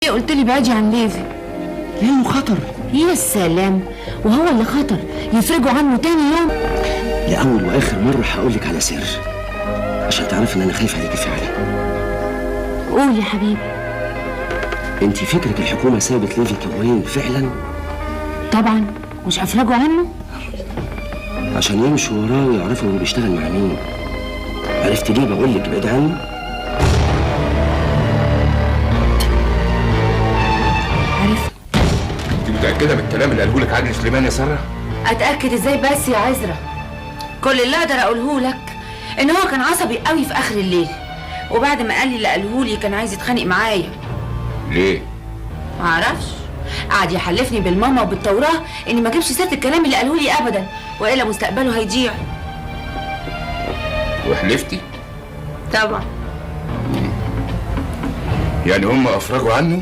قلت لي بعدي عن ليفي لانه خطر. يا سلام، وهو اللي خطر يفرجوا عنه تاني يوم؟ لاول واخر مره هقول لك على سر عشان تعرفي ان انا خايف عليكي فعلا. قول يا حبيبي. انت فكرك الحكومه سابت ليفي كوين فعلا؟ طبعا، مش افرجوا عنه عشان يمشوا وراه ويعرفوا هو بيشتغل مع مين. عرفت ليه بقول لك ابعد عنه؟ عرفت. انت متاكده من الكلام اللي قاله لك عادل سليمان يا ساره؟ اتاكد ازاي بس يا عزرا؟ كل اللي اقدر اقوله لك ان هو كان عصبي قوي في اخر الليل، وبعد ما قال لي اللي قاله لي كان عايز يتخانق معايا. ليه؟ معرفش، قعد يحلفني بالماما وبالتوراه اني ما اجيبش سيره الكلام اللي قاله لي ابدا، والا مستقبله هيضيع. وحلفتي؟ طبعا. يعني هم افرجوا عنه؟